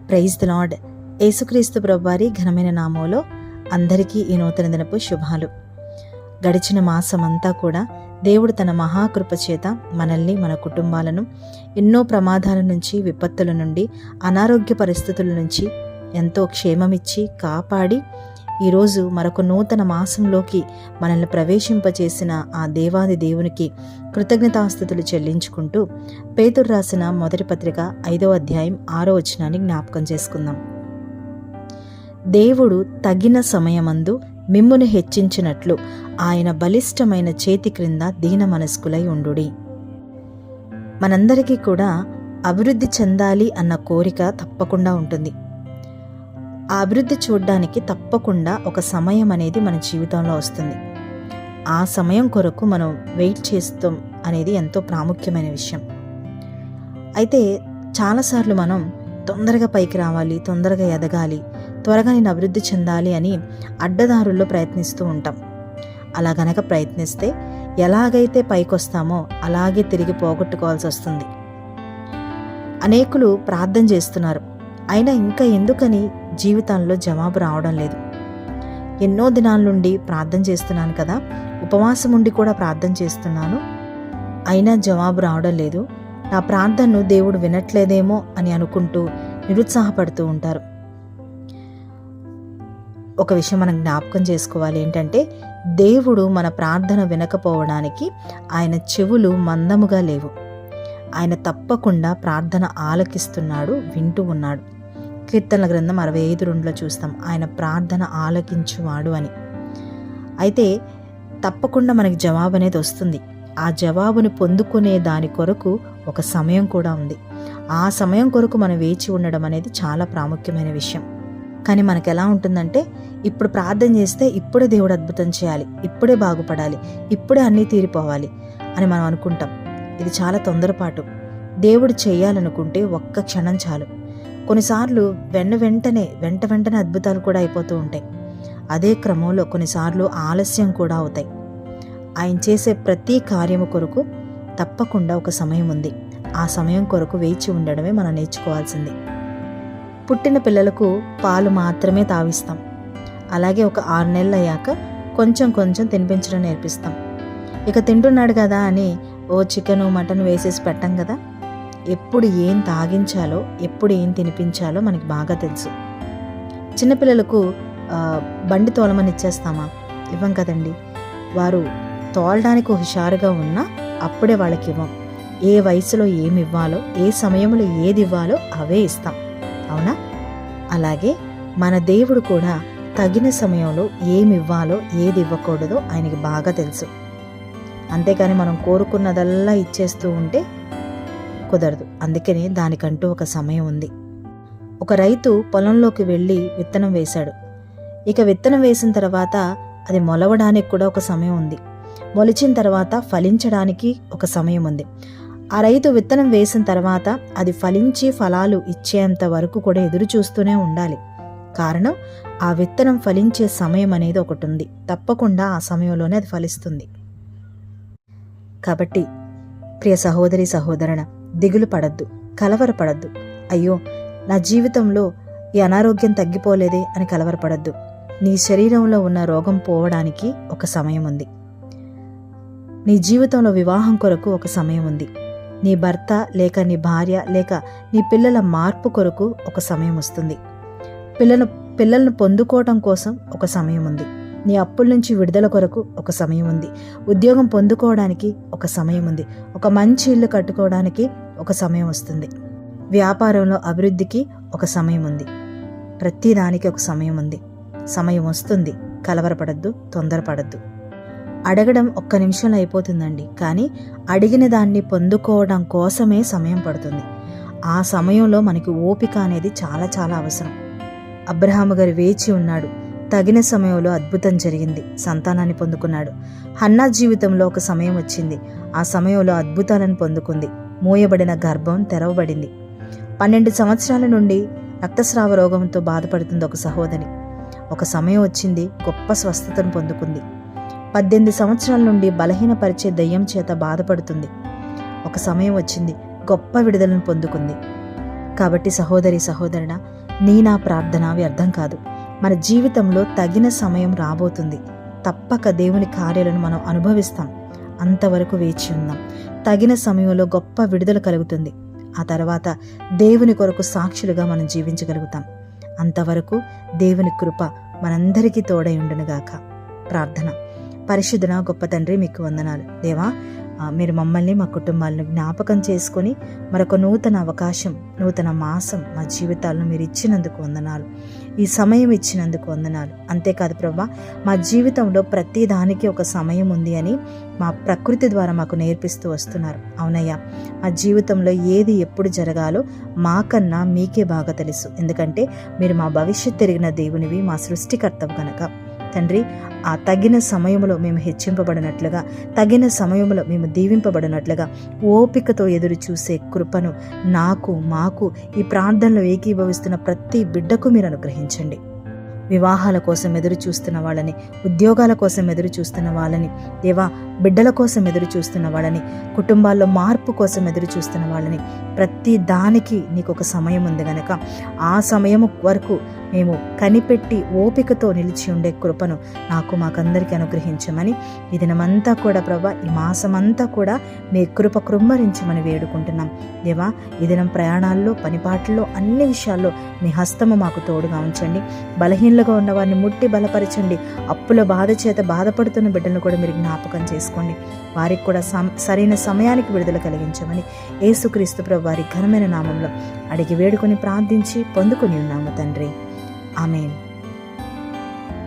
Praise the lord. యేసుక్రీస్తు ప్రభువారి ఘనమైన నామంలో అందరికీ ఈ నూతన దినపు శుభాలు. గడిచిన మాసమంతా కూడా దేవుడు తన మహాకృప చేత మనల్ని, మన కుటుంబాలను ఎన్నో ప్రమాదాల నుంచి, విపత్తుల నుండి, అనారోగ్య పరిస్థితుల నుంచి ఎంతో క్షేమమిచ్చి కాపాడి ఈరోజు మరొక నూతన మాసంలోకి మనల్ని ప్రవేశింపచేసిన ఆ దేవాది దేవునికి కృతజ్ఞతాస్తుతులు చెల్లించుకుంటూ పేతురు రాసిన మొదటి పత్రిక 5వ అధ్యాయం 6వ వచనాన్ని జ్ఞాపకం చేసుకుందాం. దేవుడు తగిన సమయమందు మిమ్మును హెచ్చించినట్లు ఆయన బలిష్టమైన చేతి క్రింద దీన మనస్కులై ఉండుడి. మనందరికీ అభివృద్ధి చెందాలి అన్న కోరిక తప్పకుండా ఉంటుంది. ఆ అభివృద్ధి చూడడానికి తప్పకుండా ఒక సమయం అనేది మన జీవితంలో వస్తుంది. ఆ సమయం కొరకు మనం వెయిట్ చేస్తాం అనేది ఎంతో ప్రాముఖ్యమైన విషయం. అయితే చాలాసార్లు మనం తొందరగా పైకి రావాలి, తొందరగా ఎదగాలి, త్వరగా నేను అభివృద్ధి చెందాలి అని అడ్డదారుల్లో ప్రయత్నిస్తూ ఉంటాం. అలా గనక ప్రయత్నిస్తే ఎలాగైతే పైకి వస్తామో అలాగే తిరిగి పోగొట్టుకోవాల్సి వస్తుంది. అనేకులు ప్రార్థన చేస్తున్నారు, అయినా ఇంకా ఎందుకని జీవితంలో జవాబు రావడం లేదు. ఎన్నో దినాల నుండి ప్రార్థన చేస్తున్నాను కదా, ఉపవాసం ఉండి కూడా ప్రార్థన చేస్తున్నాను, అయినా జవాబు రావడం లేదు, నా ప్రార్థనను దేవుడు వినట్లేదేమో అని అనుకుంటూ నిరుత్సాహపడుతూ ఉంటారు. ఒక విషయం మనం జ్ఞాపకం చేసుకోవాలి, ఏంటంటే దేవుడు మన ప్రార్థన వినకపోవడానికి ఆయన చెవులు మందముగా లేవు. ఆయన తప్పకుండా ప్రార్థన ఆలకిస్తున్నాడు, వింటూ ఉన్నాడు. కీర్తనల గ్రంథం 65:2 చూస్తాం, ఆయన ప్రార్థన ఆలకించువాడు అని. అయితే తప్పకుండా మనకి జవాబు అనేది వస్తుంది. ఆ జవాబుని పొందుకునే దాని కొరకు ఒక సమయం కూడా ఉంది. ఆ సమయం కొరకు మనం వేచి ఉండడం అనేది చాలా ప్రాముఖ్యమైన విషయం. కానీ మనకు ఎలా ఉంటుందంటే, ఇప్పుడు ప్రార్థన చేస్తే ఇప్పుడే దేవుడు అద్భుతం చేయాలి, ఇప్పుడే బాగుపడాలి, ఇప్పుడే అన్నీ తీరిపోవాలి అని మనం అనుకుంటాం. ఇది చాలా తొందరపాటు. దేవుడు చేయాలనుకుంటే ఒక్క క్షణం చాలు. కొన్నిసార్లు వెంట వెంటనే అద్భుతాలు కూడా అయిపోతూ ఉంటాయి. అదే క్రమంలో కొన్నిసార్లు ఆలస్యం కూడా అవుతాయి. ఆయన చేసే ప్రతి కార్యము కొరకు తప్పకుండా ఒక సమయం ఉంది. ఆ సమయం కొరకు వేచి ఉండడమే మనం నేర్చుకోవాల్సింది. పుట్టిన పిల్లలకు పాలు మాత్రమే తావిస్తాం. అలాగే ఒక 6 నెలలు అయ్యాక కొంచెం తినిపించడం నేర్పిస్తాం. ఇక తింటున్నాడు కదా అని చికెను, మటన్ వేసేసి పెట్టం కదా. ఎప్పుడు ఏం తాగించాలో, ఎప్పుడు ఏం తినిపించాలో మనకి బాగా తెలుసు. చిన్నపిల్లలకు బండి తోలమని ఇచ్చేస్తామా? ఇవ్వం కదండి. వారు తోలడానికి హుషారుగా ఉన్నా అప్పుడే వాళ్ళకి ఇవ్వం. ఏ వయసులో ఏమి ఇవ్వాలో, ఏ సమయంలో ఏది ఇవ్వాలో అవే ఇస్తాం, అవునా? అలాగే మన దేవుడు కూడా తగిన సమయంలో ఏమి ఇవ్వాలో, ఏది ఇవ్వకూడదో ఆయనకి బాగా తెలుసు. అంతేకాని మనం కోరుకున్నదల్లా ఇచ్చేస్తూ ఉంటే కుదరదు. అందుకనే దానికంటూ ఒక సమయం ఉంది. ఒక రైతు పొలంలోకి వెళ్ళి విత్తనం వేశాడు. ఇక విత్తనం వేసిన తర్వాత అది మొలవడానికి కూడా ఒక సమయం ఉంది. మొలిచిన తర్వాత ఫలించడానికి ఒక సమయం ఉంది. ఆ రైతు విత్తనం వేసిన తర్వాత అది ఫలించి ఫలాలు ఇచ్చేంత వరకు కూడా ఎదురు చూస్తూనే ఉండాలి. కారణం, ఆ విత్తనం ఫలించే సమయం అనేది ఒకటి ఉంది. తప్పకుండా ఆ సమయంలోనే అది ఫలిస్తుంది. కాబట్టి ప్రియ సహోదరి, సహోదరణ, దిగులు పడద్దు, కలవరపడద్దు. అయ్యో, నా జీవితంలో ఈ అనారోగ్యం తగ్గిపోలేదే అని కలవరపడద్దు. నీ శరీరంలో ఉన్న రోగం పోవడానికి ఒక సమయం ఉంది. నీ జీవితంలో వివాహం కొరకు ఒక సమయం ఉంది. నీ భర్త లేక నీ భార్య లేక నీ పిల్లల మార్పు కొరకు ఒక సమయం వస్తుంది. పిల్లలను పొందుకోవటం కోసం ఒక సమయం ఉంది. నీ అప్పుల నుంచి విడుదల కొరకు ఒక సమయం ఉంది. ఉద్యోగం పొందుకోవడానికి ఒక సమయం ఉంది. ఒక మంచి ఇల్లు కట్టుకోవడానికి ఒక సమయం వస్తుంది. వ్యాపారంలో అభివృద్ధికి ఒక సమయం ఉంది. ప్రతిదానికి ఒక సమయం ఉంది. సమయం వస్తుంది. కలవరపడద్దు, తొందరపడద్దు. అడగడం ఒక్క నిమిషంలో అయిపోతుందండి, కానీ అడిగిన దాన్ని పొందుకోవడం కోసమే సమయం పడుతుంది. ఆ సమయంలో మనకి ఓపిక అనేది చాలా చాలా అవసరం. అబ్రహాము గారు వేచి ఉన్నాడు. తగిన సమయంలో అద్భుతం జరిగింది. సంతానాన్ని పొందుకున్నాడు. హన్నా జీవితంలో ఒక సమయం వచ్చింది. ఆ సమయంలో అద్భుతాలను పొందుకుంది. మూయబడిన గర్భం తెరవబడింది. 12 సంవత్సరాల నుండి రక్తస్రావ రోగంతో బాధపడుతుంది ఒక సహోదరి. ఒక సమయం వచ్చింది, గొప్ప స్వస్థతను పొందుకుంది. 18 సంవత్సరాల నుండి బలహీనపరిచే దయ్యం చేత బాధపడుతుంది. ఒక సమయం వచ్చింది, గొప్ప విడుదలను పొందుకుంది. కాబట్టి సహోదరి సహోదరుడా, నా ప్రార్థన వ్యర్థం కాదు. మన జీవితంలో తగిన సమయం రాబోతుంది. తప్పక దేవుని కార్యాలను మనం అనుభవిస్తాం. అంతవరకు వేచి ఉందాం. తగిన సమయంలో గొప్ప విడుదల కలుగుతుంది. ఆ తర్వాత దేవుని కొరకు సాక్షులుగా మనం జీవించగలుగుతాం. అంతవరకు దేవుని కృప మనందరికీ తోడై ఉండునుగాక. ప్రార్థన. పరిశుద్ధున గొప్ప తండ్రి, మీకు వందనాలు. దేవా, మీరు మమ్మల్ని, మా కుటుంబాలను జ్ఞాపకం చేసుకొని మరొక నూతన అవకాశం, నూతన మాసం మా జీవితాలను మీరు ఇచ్చినందుకు వందనాలు. ఈ సమయం ఇచ్చినందుకు వందనాలు. అంతేకాదు ప్రభా, మా జీవితంలో ప్రతి దానికి ఒక సమయం ఉంది అని మా ప్రకృతి ద్వారా మాకు నేర్పిస్తూ వస్తున్నారు. అవునయ్యా, మా జీవితంలో ఏది ఎప్పుడు జరగాలో మాకన్నా మీకే బాగా తెలుసు. ఎందుకంటే మీరు మా భవిష్యత్తు ఎరిగిన దేవునివి, మా సృష్టికర్తవు కనుక తండ్రి, ఆ తగిన సమయంలో మేము హెచ్చింపబడినట్లుగా, తగిన సమయంలో మేము దీవింపబడినట్లుగా ఓపికతో ఎదురు చూసే కృపను మాకు ఈ ప్రార్థనలో ఏకీభవిస్తున్న ప్రతి బిడ్డకు మీరు అనుగ్రహించండి. వివాహాల కోసం ఎదురు చూస్తున్న వాళ్ళని, ఉద్యోగాల కోసం ఎదురు చూస్తున్న వాళ్ళని, దేవా, బిడ్డల కోసం ఎదురు చూస్తున్న వాళ్ళని, కుటుంబాల్లో మార్పు కోసం ఎదురు చూస్తున్న వాళ్ళని, ప్రతి దానికి నీకు ఒక సమయం ఉంది గనక ఆ సమయం వరకు మేము కనిపెట్టి ఓపికతో నిలిచి ఉండే కృపను మాకందరికీ అనుగ్రహించమని, ఈ దినమంతా కూడా ప్రభా, ఈ మాసమంతా కూడా మీ కృప కృమ్మరించమని వేడుకుంటున్నాం. దేవా, ఈ దినం ప్రయాణాల్లో, పనిపాట్లలో, అన్ని విషయాల్లో మీ హస్తము మాకు తోడుగా ఉంచండి. బలహీనలుగా ఉన్న వారిని ముట్టి బలపరచండి. అప్పుల బాధ చేత బాధపడుతున్న బిడ్డలను కూడా మీరు జ్ఞాపకం చేసుకోండి. వారికి కూడా సరైన సమయానికి విడుదల కలిగించమని యేసుక్రీస్తు ప్రభు వారి ఘనమైన నామంలో అడిగి వేడుకొని ప్రార్థించి పొందుకొని ఉన్నాము తండ్రి. ఆమేన్.